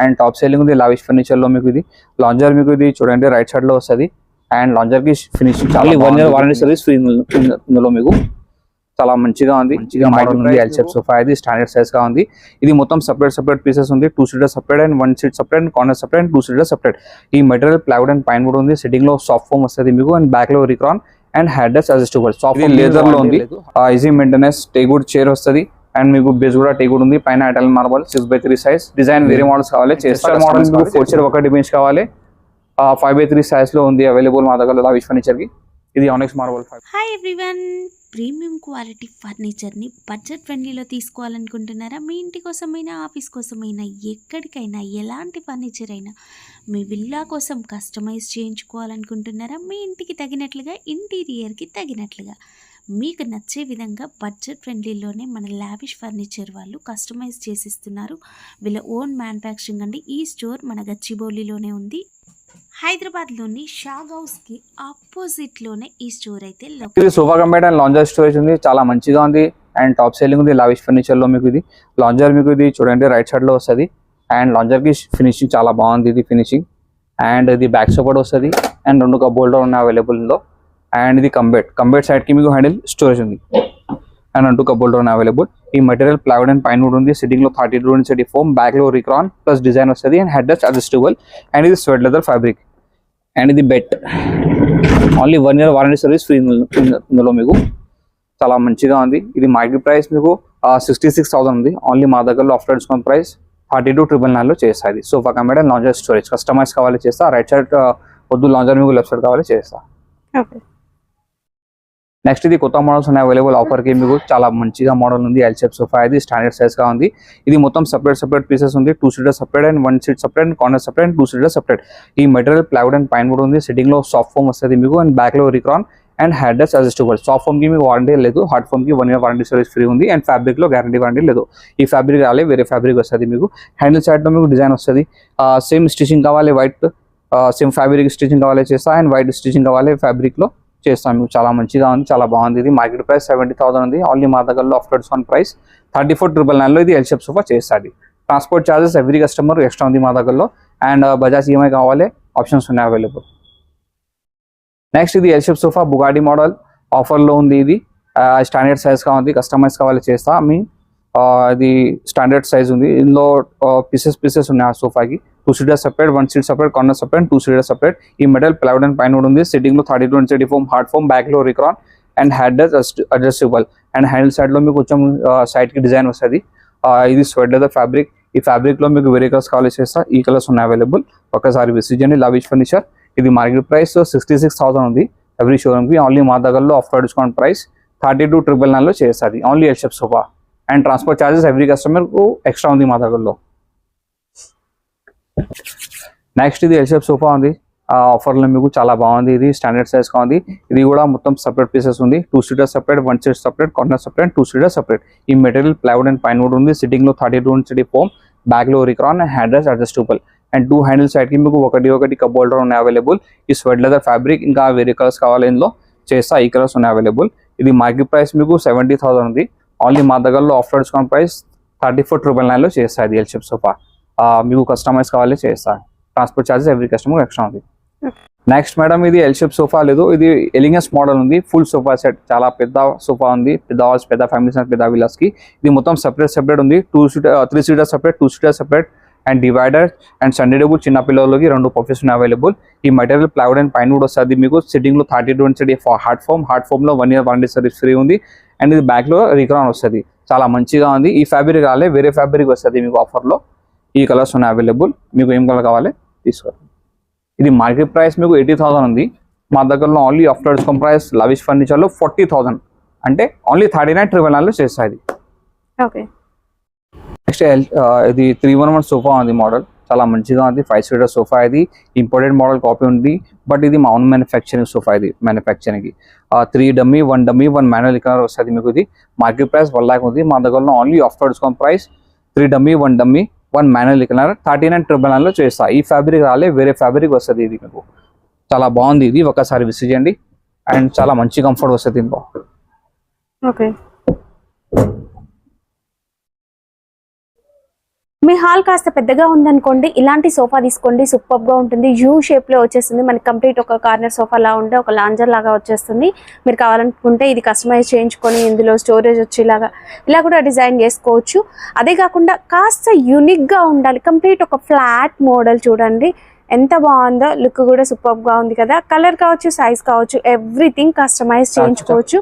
And top selling ఉంది lavish furniture లో. మీకు ఇది లాంజర్ మీకు ఇది చూడండి రైట్ సైడ్ లో వస్తుంది. అండ్ లాంజర్ కి ఫినిషింగ్ చాలా 1 year వారంటీ సర్వీస్ ఫ్రీ ఇందులో. మీకు చాలా మంచిగా ఉంది, మంచిగా మోడల్ ఉంది. ఎల్ షేప్ సోఫా ఇది స్టాండర్డ్ సైజ్ గా ఉంది. ఇది మొత్తం సెపరేట్ పీసెస్ ఉంది. 2 seater separate and 1 seat separate and corner separate and 2 seater separate. ఈ material plywood and pine wood ఉంది. సిట్టింగ్ లో సాఫ్ట్ ఫోమ్ వస్తుంది మీకు. అండ్ బ్యాక్ లో Recron and headrest adjustable soft leather లో ఉంది. ఈజీ మెయింటెనెన్స్ టేక్వుడ్ చైర్ వస్తుంది. And మీకు బేస్ కూడా టేక్వుడ్ ఉంది. పైన Italian marble 6x3 size. Design వేరే మోడల్స్ కావాలి చేస్తారు. మోడల్ మీకు 4 chair 1 bench కావాలి. 5x3 సైజ్ లో ఉంది అవైలబుల్ మా దగ్గర లావిష్ ఫర్నిచర్ కి. ఇది onyx marble. Hi everyone, premium quality ఫర్నిచర్ని బడ్జెట్ ఫ్రెండ్లీలో తీసుకోవాలనుకుంటున్నారా? మీ ఇంటి కోసమైనా ఆఫీస్ కోసమైనా ఎక్కడికైనా ఎలాంటి ఫర్నిచర్ అయినా మీ విల్లా కోసం కస్టమైజ్ చేయించుకోవాలనుకుంటున్నారా? మీ ఇంటికి తగినట్లుగా ఇంటీరియర్కి తగినట్లుగా మీకు నచ్చే విధంగా బడ్జెట్ ఫ్రెండ్లీలోనే మన లావిష్ ఫర్నిచర్ వాళ్ళు కస్టమైజ్ చేసిస్తున్నారు. వీళ్ళ ఓన్ మ్యానుఫ్యాక్చరింగ్ అండి. ఈ స్టోర్ మన గచ్చిబౌలిలోనే ఉంది. హైదరాబాద్లోని షాగ్ హౌస్కి ఆపోజిట్లోనే ఈ స్టోర్ అయితే ఇది sofa cum bed and lounger storage ఉంది. చాలా మంచిగా ఉంది. అండ్ టాప్ సేలింగ్ ఉంది లావిష్ ఫర్నిచర్ లో. మీకు ఇది లాంజర్ మీకు ఇది చూడండి రైట్ సైడ్ లో వస్తుంది. అండ్ లాంజర్ కి ఫినిషింగ్ చాలా బాగుంది ఇది ఫినిషింగ్. అండ్ ఇది బ్యాక్ సపోర్ట్ వస్తుంది. అండ్ 2 కబోర్డ్ ఉన్నాయి అవైలబుల్ లో. అండ్ ఇది కంబైట్ సైడ్ కి మీకు హ్యాండిల్ స్టోరేజ్ ఉంది. అండ్ 2 కబోర్డ్ ఉన్నాయి అవైలబుల్. ఈ material plywood and pine wood ఉంది. సిట్టింగ్ లో 32 inch ఫోమ్. బ్యాక్ లో రిక్రాన్ ప్లస్ డిజైన్ వస్తుంది. And headrest adjustable. And ఇది స్వెట్ లెదర్ ఫ్యాబ్రిక్. అండ్ ఇది bed only 1 year warranty service free ఇందులో. మీకు చాలా మంచిగా ఉంది. ఇది మార్కెట్ ప్రైస్ మీకు 66,000 ఉంది. ఓన్లీ మా దగ్గరలో ఆఫ్టర్ డిస్కౌంట్ ప్రైస్ 42,999 లో చేస్తాయి. Sofa cum bed and lounger storage customise కావాలి చేస్తా. రైట్ సైడ్ వద్దు లాంజర్ మీకు లెఫ్ట్ సైడ్ కావాలి చేస్తా. నెక్స్ట్ ఇది కొత్త మోడల్స్ ఉన్నాయి అవైలబుల్ ఆఫర్ కి. మీకు చాలా మంచిగా మోడల్ ఉంది. ఎల్ షేప్ సోఫా ఇది స్టాండర్డ్ సైజ్ గా ఉంది. ఇది మొత్తం సెపరేట్ పీసెస్ ఉంది. 2 seater separate and 1 seat separate and corner separate and 2 seater separate. ఈ material plywood and pine wood ఉంది. సిట్టింగ్ లో సాఫ్ట్ ఫోమ్ వస్తుంది మీకు. అండ్ బ్యాక్ లో Recron and headrest adjustable. Soft foam కి మీకు వారంటీ లేదు. హార్డ్ ఫోమ్ కి 1 year వారంటీ సర్వీస్ ఫ్రీ ఉంది. అండ్ ఫ్యాబ్రిక్ లో గ్యారంటీ వారంటీ లేదు. ఈ ఫ్యాబ్రిక్ రాలే వేరే ఫ్యాబ్రిక్ వస్తుంది మీకు. హ్యాండిల్ సైడ్ లో మీకు డిజైన్ వస్తుంది. సేమ్ స్టిచింగ్ కావాలి వైట్ సేమ్ ఫ్యాబ్రిక్ స్టిచింగ్ కావాలి చేస్తా. అండ్ వైట్ స్టిచింగ్ కావాలి ఫ్యాబ్రిక్ లో చేస్తాం. మీకు చాలా మంచిగా ఉంది, చాలా బాగుంది. ఇది మార్కెట్ ప్రైస్ 70,000 ఉంది. ఓన్లీ మా దగ్గరలో ఆఫ్టర్ డిస్కౌంట్ ప్రైస్ 34,999 లో ఇది ఎల్ షేప్ సోఫా చేస్తుంది. Transport charges every customer extra ఉంది మా దగ్గరలో. అండ్ బజాజ్ ఈఎంఐ కావాలి ఆప్షన్స్ ఉన్నాయి అవైలబుల్. నెక్స్ట్ ఇది ఎల్ షేప్ సోఫా బుగాడి మోడల్ ఆఫర్లో ఉంది. ఇది స్టాండర్డ్ సైజ్ గా ఉంది. కస్టమైజ్ కావాలి చేస్తా. ఇది స్టాండర్డ్ సైజ్ ఉంది. ఇందులో పీసెస్ ఉన్నాయి ఆ సోఫాకి. 2 seater separate 1 seat separate corner separate 2 seater separate. ఈ metal plywood and pine wood ఉంది. సిట్టింగ్ లో 32 inch foam hard foam. Back లో Recron and headrest adjustable. And handle side లో మీకు కొంచెం సైడ్ కి డిజైన్ వస్తుంది. ఇది స్వెట్ లెదర్ ఫ్యాబ్రిక్. ఈ ఫ్యాబ్రిక్ లో మీకు వేరే కలర్స్ కావాలి చేస్తా. ఈ కలర్స్ ఉన్నాయి అవైలబుల్. ఒకసారి విజిట్ చేయండి లావిష్ ఫర్నిచర్. ఇది మార్కెట్ ప్రైస్ 66,000 ఉంది ఎవ్రీ షోరూమ్ కి. ఓన్లీ మా దగ్గరలో ఆఫ్టర్ డిస్కౌంట్ ప్రైస్ 32,999 లో చేస్తుంది. Only L shape sofa. And transport charges every customer కు ఎక్స్ట్రా ఉంది మా దగ్గరలో. నెక్స్ట్ ఇది ఎల్ షేప్ సోఫా ఉంది. ఆఫర్లో మీకు చాలా బాగుంది. ఇది స్టాండర్డ్ సైజ్ గా ఉంది. ఇది కూడా మొత్తం సెపరేట్ పీసెస్ ఉంది. 2 seater separate 1 seat separate corner separate 2 seater separate. ఈ material plywood and pine wood ఉంది. సిట్టింగ్ లో 32 inch ఫోమ్. బ్యాక్ లో Recron and headrest adjustable. And 2 handle side కి మీకు ఒకటి కబోర్డ్ ఉన్నాయి అవైలబుల్. ఈ స్వెట్ లెదర్ ఫ్యాబ్రిక్ ఇంకా వేరే కలర్స్ కావాలి ఇందులో చేస్తా. ఈ కలర్స్ ఉన్నాయి అవైలబుల్. ఇది మార్కెట్ ప్రైస్ మీకు 70,000 ఉంది. ఓన్లీ మా దగ్గరలో ఆఫ్టర్ డిస్కౌంట్ ప్రైస్ 34,999 లో చేస్తా. ఇది ఎల్ షేప్ సోఫా. మీకు కస్టమైజ్ కావాలి చేస్తా. Transport charges every customer extra ఉంది. నెక్స్ట్ మేడం ఇది ఎల్ షేప్ సోఫా లేదు. ఇది ఎలిగెన్స్ మోడల్ ఉంది. ఫుల్ సోఫా సెట్ చాలా పెద్ద సోఫా ఉంది. పెద్ద హాల్స్ పెద్ద ఫ్యామిలీస్ పెద్ద విల్లాస్ కి ఇది మొత్తం సెపరేట్ ఉంది. 3 seater separate 2 seater separate and divider and Sunday table చిన్న పిల్లలకి 2 పఫెస్ ఉన్నాయి అవైలబుల్. ఈ material plywood and pine would వస్తుంది మీకు. సిట్టింగ్ లో 32 inch హార్డ్ ఫోమ్ లో 1 year వారంటీ సర్వీస్ ఫ్రీ ఉంది. అండ్ ఇది బ్యాక్ లో రిక్రాన్ వస్తుంది. చాలా మంచిగా ఉంది. ఈ ఫ్యాబ్రిక్ రాలే వేరే ఫ్యాబ్రిక్ వస్తుంది మీకు ఆఫర్ లో. ఈ కలర్స్ ఉన్నాయి అవైలబుల్. మీకు ఏం కలర్ కావాలి తీసుకోండి. ఇది మార్కెట్ ప్రైస్ మీకు 80,000 ఉంది. మా దగ్గరలో only after discount price lavish furniture లో 40,000 అంటే ఓన్లీ 39,999 లో చేస్తాయి. నెక్స్ట్ ఇది 311 సోఫా ఉంది మోడల్. చాలా మంచిగా ఉంది. 5 seater సోఫా. ఇది ఇంపోర్టెడ్ మోడల్ కాపీ ఉంది. బట్ ఇది మా ఓన్ మ్యానుఫ్యాక్చరింగ్ సోఫా. ఇది మ్యానుఫ్యాక్చరింగ్ కి 3 dummy 1 dummy 1 manual కలర్ వస్తుంది మీకు. ఇది మార్కెట్ ప్రైస్ 1 lakh ఉంది. మా దగ్గరలో only after discount price 3 dummy 1 dummy 1 manual colour 39,999 లో చేస్తా. ఈ ఫ్యాబ్రిక్ రాలే వేరే ఫ్యాబ్రిక్ వస్తుంది. ఇది మీకు చాలా బాగుంది. ఇది ఒకసారి విజిట్ చేయండి. అండ్ చాలా మంచి కంఫర్ట్ వస్తుంది దీంట్లో. మీ హాల్ కాస్త పెద్దగా ఉందనుకోండి, ఇలాంటి సోఫా తీసుకోండి, సూపర్ గా ఉంటుంది. యూ షేప్ లో వచ్చేస్తుంది మనకి. కంప్లీట్ ఒక కార్నర్ సోఫా లా ఉంటే ఒక లాంజర్ లాగా వచ్చేస్తుంది. మీరు కావాలనుకుంటే ఇది కస్టమైజ్ చేయించుకొని ఇందులో స్టోరేజ్ వచ్చేలాగా ఇలా కూడా డిజైన్ చేసుకోవచ్చు. అదే కాకుండా కాస్త యూనిక్ గా ఉండాలి, కంప్లీట్ ఒక ఫ్లాట్ మోడల్ చూడండి ఎంత బాగుందో. లుక్ కూడా సూపర్ గా ఉంది కదా. కలర్ కావచ్చు, సైజ్ కావచ్చు, ఎవ్రీథింగ్ కస్టమైజ్ చేయించుకోవచ్చు.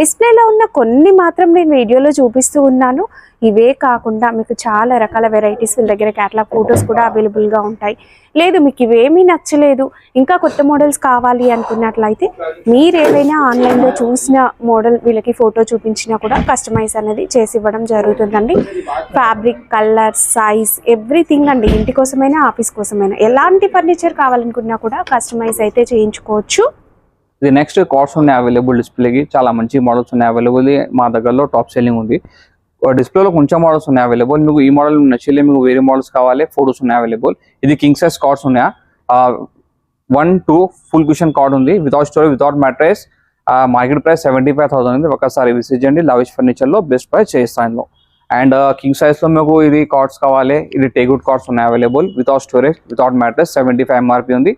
డిస్ప్లేలో ఉన్న కొన్ని మాత్రం నేను వీడియోలో చూపిస్తూ ఉన్నాను. ఇవే కాకుండా మీకు చాలా రకాల వెరైటీస్ వీళ్ళ దగ్గర క్యాటలాగ్ ఫొటోస్ కూడా అవైలబుల్గా ఉంటాయి. లేదు మీకు ఇవేమీ నచ్చలేదు, ఇంకా కొత్త మోడల్స్ కావాలి అనుకున్నట్లయితే మీరు ఏదైనా ఆన్లైన్లో చూసిన మోడల్ వీళ్ళకి ఫోటో చూపించినా కూడా కస్టమైజ్ అనేది చేసి ఇవ్వడం జరుగుతుందండి. ఫ్యాబ్రిక్, కలర్, సైజ్, ఎవ్రీథింగ్ అండి. ఇంటి కోసమైనా ఆఫీస్ కోసమైనా ఎలాంటి ఫర్నిచర్ కావాలనుకున్నా కూడా కస్టమైజ్ అయితే చేయించుకోవచ్చు. ఇది నెక్స్ట్ కార్డ్స్ ఉన్నాయి అవైలబుల్ డిస్ప్లేకి. చాలా మంచి మోడల్స్ ఉన్నాయి అవైలబుల్. మా దగ్గరలో టాప్ సెల్లింగ్ ఉంది. డిస్ప్లేలో కొంచెం మోడల్స్ ఉన్నాయి అవైలబుల్. మీకు ఈ మోడల్ నచ్చలే, మీకు వేరే మోడల్స్ కావాలి, ఫోటోస్ ఉన్నాయి అవైలబుల్. ఇది కింగ్ సైజ్ కార్డ్స్ ఉన్నాయా, 1, 2 ఫుల్ క్యూషన్ కార్డ్ ఉంది without storage, without mattress. Market price 75,000 ఉంది. ఒకసారి విజిట్ చేయండి. లవిష్ ఫర్నిచర్లో బెస్ట్ ప్రైస్ చేస్తాను ఇందులో. అండ్ కింగ్ సైజ్లో మీకు ఇది కార్డ్స్ కావాలి, ఇది టేగుడ్ కార్డ్స్ ఉన్నాయి available, without storage, without mattress. 75 MRP ఉంది.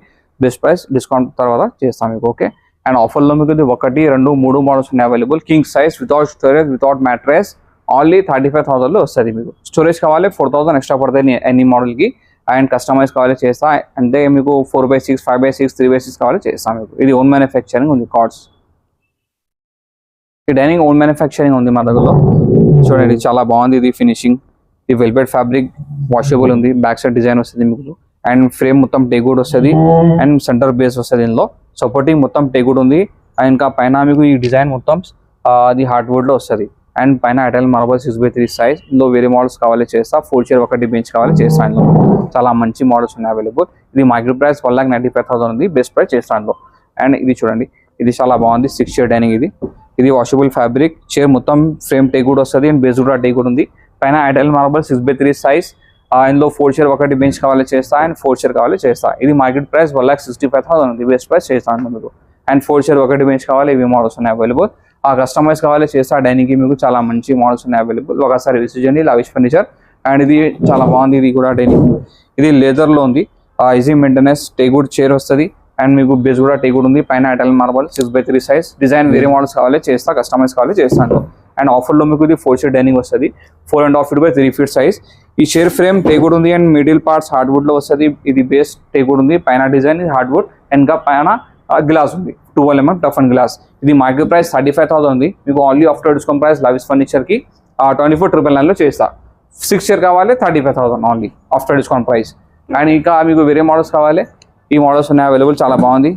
బెస్ట్ ప్రైస్ డిస్కౌంట్ తర్వాత చేస్తాం మీకు. ఓకే. అండ్ ఆఫర్లో మీకు ఇది 1, 2, 3 మోడల్స్ ఉన్నాయి available. King size, without storage, without mattress, only 35,000లో వస్తుంది మీకు. స్టోరేజ్ కావాలి 4,000 ఎక్స్ట్రా పడుతుంది ఎనీ మోడల్కి. అండ్ కస్టమైజ్ కావాలి చేస్తా, అంటే మీకు 4x6, 5x6, 3x6 కావాలి చేస్తాం మీకు. ఇది ఓన్ మ్యానుఫ్యాక్చరింగ్ ఉంది కార్డ్స్. ఈ డైనింగ్ ఓన్ మ్యానుఫ్యాక్చరింగ్ ఉంది మా దగ్గరలో. చూడండి చాలా బాగుంది ఇది ఫినిషింగ్. ఇది వెల్వెట్ ఫ్యాబ్రిక్, వాషబుల్ ఉంది. బ్యాక్ సైడ్ డిజైన్ వస్తుంది మీకు. అండ్ ఫ్రేమ్ మొత్తం టేగుడ్ వస్తుంది. అండ్ సెంటర్ బేస్ వస్తుంది ఇందులో. సపోర్టింగ్ మొత్తం టేగుడ్ ఉంది. అండ్ ఇంకా పైన మీకు ఈ డిజైన్ మొత్తం అది హార్డ్వుడ్లో వస్తుంది. అండ్ పైన అటల్ మార్బల్ 6x3 సైజ్. ఇందులో వేరే మోడల్స్ కావాలి చేస్తా. 4 చైర్, 1 బెంచ్ కావాలి చేస్తాను ఇందులో. చాలా మంచి మోడల్స్ ఉన్నాయి అవైలబుల్. ఇది మార్కెట్ ప్రైస్ 1,95,000 ఉంది. బెస్ట్ ప్రైస్ చేస్తాను ఇందులో. అండ్ ఇది చూడండి, ఇది చాలా బాగుంది. 6 చైర్ డైనింగ్. ఇది వాషబుల్ ఫ్యాబ్రిక్. చైర్ మొత్తం ఫ్రేమ్ టేగుడ్ వస్తుంది. అండ్ బేస్ కూడా టేగుడ్ ఉంది. పైన అటల్ మార్బల్ 6x3 సైజ్. ఇందులో 4 చైర్, 1 బెంచ్ కావాలి చేస్తా. అండ్ 4 చైర్ కావాలి చేస్తా. ఇది మార్కెట్ ప్రైస్ 1,65,000 ఉంది. బెస్ట్ ప్రైస్ చేస్తాను మీకు. అండ్ 4 చైర్, 1 బెంచ్ కావాలి, ఇవి మోడల్స్ ఉన్నాయి అవైలబుల్. ఆ కస్టమైజ్ కావాలి చేస్తా. డైనింగ్కి మీకు చాలా మంచి మోడల్స్ ఉన్నాయి అవైలబుల్. ఒకసారి విజిట్ చేయండి లవిష్ ఫర్నిచర్. అండ్ ఇది చాలా బాగుంది. ఇది కూడా డైనింగ్. ఇది లెదర్లో ఉంది. ఈజీ మెయింటెనెన్స్, టేగుడ్ చైర్ వస్తుంది. అండ్ మీకు బేస్ కూడా టేగుడ్ ఉంది. పైన Atal marble 6x3 size. Design వేరే మోడల్స్ కావాలి చేస్తా, కస్టమైజ్ కావాలి చేస్తాను. అండ్ ఆఫర్లో మీకు ఇది 4 చైర్ డైనింగ్ వస్తుంది. 4.5 feet by 3 feet సైజ్. ఈ చైర్ ఫ్రేమ్ టేగుడ్ ఉంది. అండ్ మిడిల్ పార్ట్స్ హార్డ్వుడ్లో వస్తుంది. ఇది బేస్ టేగుడ్ ఉంది. పైన డిజైన్ ఇది హార్డ్వుడ్. ఇంకా పైన గ్లాస్ ఉంది, 12 mm టఫ్ అండ్ గ్లాస్. ఇది మార్కెట్ ప్రైస్ 35,000 ఉంది. మీకు only after discount price lavish ఫర్నిచర్కి 24,999లో చేస్తా. 6 చైర్ కావాలి 35,000 only after discount price. And ఇంకా మీకు వేరే మోడల్స్ కావాలి, ఈ మోడల్స్ ఉన్నాయి అవైలబుల్. చాలా బాగుంది.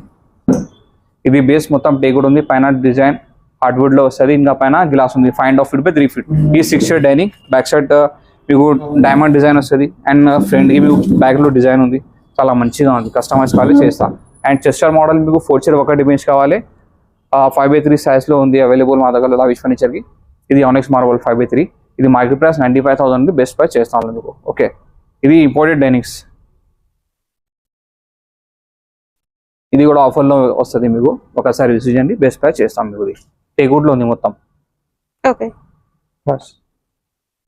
ఇది బేస్ మొత్తం టేగుడ్ ఉంది. పైన డిజైన్ హార్డ్వుడ్లో వస్తుంది. ఇంకా పైన గ్లాస్ ఉంది. 5.5 feet by 3 feet. ఈ 6 చైర్ డైనింగ్. బ్యాక్ సైడ్ మీకు డైమండ్ డిజైన్ వస్తుంది. అండ్ ఫ్రంట్కి మీకు బ్యాక్లో డిజైన్ ఉంది. చాలా మంచిగా ఉంది. కస్టమైజ్ కావాలి చేస్తా. అండ్ చెస్టర్ మోడల్ మీకు 4 చైర్, 1 బెంచ్ కావాలి. 5x3 సైజ్లో ఉంది అవైలబుల్ మా దగ్గర లవిష్ ఫర్నిచర్కి. ఇది ఆనెక్స్ మార్బల్ 5x3. ఇది మార్కెట్ ప్రైస్ 95,000 ఉంది. బెస్ట్ ప్రైస్ చేస్తాను మీకు. ఓకే. ఇది ఇంపోర్టెడ్ డైనింగ్స్. ఇది కూడా ఆఫర్లో వస్తుంది మీకు. ఒకసారి విజిట్ చేయండి. బెస్ట్ ప్రైస్ చేస్తాం మీకు. ఇది టేగుడ్లో ఉంది మొత్తం. ఓకే. బస్.